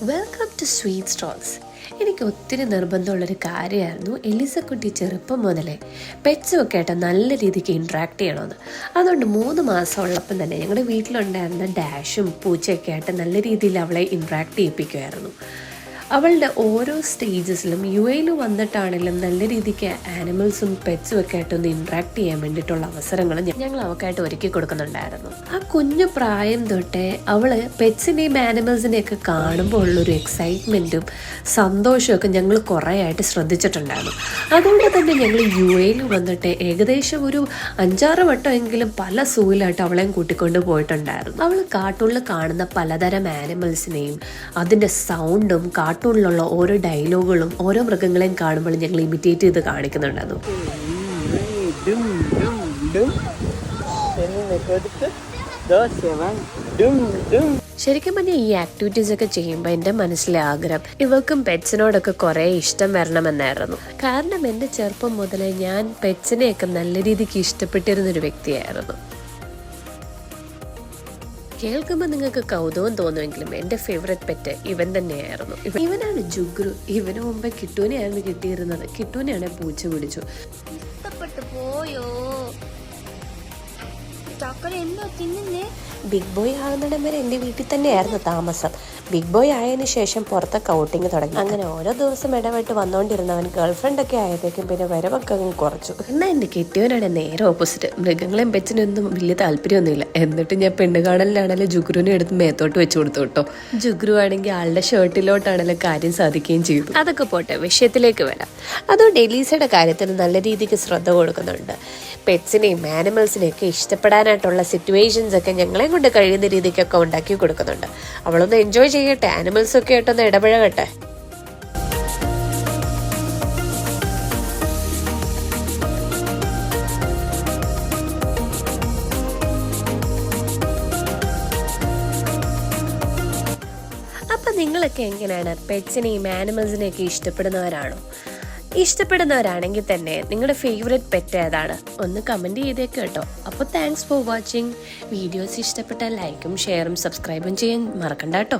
Welcome to sweet stalls. എനിക്ക് ഒത്തിരി നിർബന്ധമുള്ളൊരു കാര്യമായിരുന്നു എലിസക്കുട്ടി ചെറുപ്പം മുതലേ പെറ്റ്സുമൊക്കെ ആയിട്ട് നല്ല രീതിക്ക് ഇൻട്രാക്ട് ചെയ്യണമെന്ന്. അതുകൊണ്ട് 3 മാസം ഉള്ളപ്പം തന്നെ ഞങ്ങളുടെ വീട്ടിലുണ്ടായിരുന്ന ഡാഷും പൂച്ചയൊക്കെ ആയിട്ട് നല്ല രീതിയിൽ അവളെ ഇൻട്രാക്ട് ചെയ്യിപ്പിക്കുമായിരുന്നു. അവളുടെ ഓരോ സ്റ്റേജസിലും UAE വന്നിട്ടാണെങ്കിലും നല്ല രീതിക്ക് ആനിമൽസും പെറ്റ്സും ഒക്കെ ആയിട്ടൊന്ന് ഇൻട്രാക്ട് ചെയ്യാൻ വേണ്ടിയിട്ടുള്ള അവസരങ്ങൾ ഞങ്ങൾ അവൾക്കായിട്ട് ഒരുക്കി കൊടുക്കുന്നുണ്ടായിരുന്നു. ആ കുഞ്ഞു പ്രായം തൊട്ടേ അവള് പെറ്റ്സിനെയും ആനിമൽസിനെയൊക്കെ കാണുമ്പോൾ ഉള്ളൊരു എക്സൈറ്റ്മെൻറ്റും സന്തോഷമൊക്കെ ഞങ്ങൾ കുറേ ആയിട്ട് ശ്രദ്ധിച്ചിട്ടുണ്ടായിരുന്നു. അതുകൊണ്ട് തന്നെ ഞങ്ങൾ UAE വന്നിട്ട് ഏകദേശം ഒരു 5-6 വട്ടമെങ്കിലും പല സൂയിലായിട്ട് അവളെയും കൂട്ടിക്കൊണ്ട് പോയിട്ടുണ്ടായിരുന്നു. അവൾ കാർട്ടൂണിൽ കാണുന്ന പലതരം ആനിമൽസിനെയും അതിൻ്റെ സൗണ്ടും കാർട്ടൂണിലുള്ള ഓരോ ഡയലോഗുകളും ഓരോ മൃഗങ്ങളെയും കാണുമ്പോൾ ഞങ്ങൾ ഇമിറ്റേറ്റ് ചെയ്ത് കാണിക്കുന്നുണ്ടായിരുന്നു. ശരിക്കും പറഞ്ഞാൽ ഈ ആക്ടിവിറ്റീസ് ഒക്കെ ചെയ്യുമ്പോൾ എൻ്റെ മനസ്സിലെ ആഗ്രഹം ഇവൾക്കും പെറ്റ്സിനോടൊക്കെ കുറേ ഇഷ്ടം വരണമെന്നായിരുന്നു. കാരണം എൻ്റെ ചെറുപ്പം മുതലേ ഞാൻ പെറ്റ്സിനെയൊക്കെ നല്ല രീതിക്ക് ഇഷ്ടപ്പെട്ടിരുന്നൊരു വ്യക്തിയായിരുന്നു. കേൾക്കുമ്പോൾ നിങ്ങൾക്ക് കൗതുകം തോന്നുമെങ്കിലും എൻ്റെ ഫേവറേറ്റ് പെറ്റ് ഇവൻ തന്നെയായിരുന്നു. ഇവനാണ് ജുഗ്രു. ഇവന് മുമ്പ് കിട്ടൂനെയായിരുന്നു കിട്ടിയിരുന്നത്. കിട്ടൂനെയാണ് പൂച്ച പിടിച്ചു. ഇഷ്ടപ്പെട്ടു പോയോ? ബിഗ് ബോയ് ആകുന്നിടം വരെ എൻ്റെ വീട്ടിൽ തന്നെയായിരുന്നു താമസം. ബിഗ് ബോയ് ആയതിനു ശേഷം പുറത്തൊക്കെ ഔട്ടിങ് തുടങ്ങി. അങ്ങനെ ഓരോ ദിവസം ഇടവിട്ട് വന്നുകൊണ്ടിരുന്നവൻ ഗേൾഫ്രണ്ട് ഒക്കെ ആയപ്പോഴേക്കും പിന്നെ വരവൊക്കെ അങ്ങ് കുറച്ചു. എന്നാൽ എൻ്റെ കെട്ടിയവനാണ് നേരെ ഓപ്പോസിറ്റ്. മൃഗങ്ങളെയും പെറ്റ്സിനൊന്നും വലിയ താല്പര്യമൊന്നുമില്ല. എന്നിട്ട് ഞാൻ പെണ്ണ് കാണലിലാണെങ്കിലും ജുഗ്രുവിനെ എടുത്ത് മേത്തോട്ട് വെച്ചു കൊടുത്തു കേട്ടോ. ജുഗ്രു ആണെങ്കിൽ ആളുടെ ഷർട്ടിലോട്ടാണെങ്കിലും കാര്യം സാധിക്കുകയും ചെയ്തു. അതൊക്കെ പോട്ടെ, വിഷയത്തിലേക്ക് വരാം. അതുകൊണ്ട് എലീസയുടെ കാര്യത്തിൽ നല്ല രീതിക്ക് ശ്രദ്ധ കൊടുക്കുന്നുണ്ട്. പെറ്റ്സിനെയും ആനിമൽസിനെയും ഒക്കെ ഇഷ്ടപ്പെടാനായിട്ടുള്ള സിറ്റുവേഷൻസ് ഒക്കെ ഞങ്ങളെ കൊണ്ട് കഴിയുന്ന രീതിക്കൊക്കെ ഉണ്ടാക്കി കൊടുക്കുന്നുണ്ട്. അവളൊന്ന് എൻജോയ് ചെയ്യട്ടെ, ആനിമൽസൊക്കെ ആയിട്ടൊന്ന് ഇടപഴകട്ടെ. അപ്പം നിങ്ങളൊക്കെ എങ്ങനെയാണ്? പെറ്റ്സിനെയും ആനിമൽസിനെയൊക്കെ ഇഷ്ടപ്പെടുന്നവരാണോ? ഇഷ്ടപ്പെടുന്നവരാണെങ്കിൽ തന്നെ നിങ്ങളുടെ ഫേവറേറ്റ് പെറ്റ് ഏതാണ്? ഒന്ന് കമൻറ്റ് ചെയ്തേക്ക് കേട്ടോ. അപ്പോൾ താങ്ക്സ് ഫോർ വാച്ചിങ്. വീഡിയോസ് ഇഷ്ടപ്പെട്ടാൽ ലൈക്കും ഷെയറും സബ്സ്ക്രൈബും ചെയ്യാൻ മറക്കണ്ട കേട്ടോ.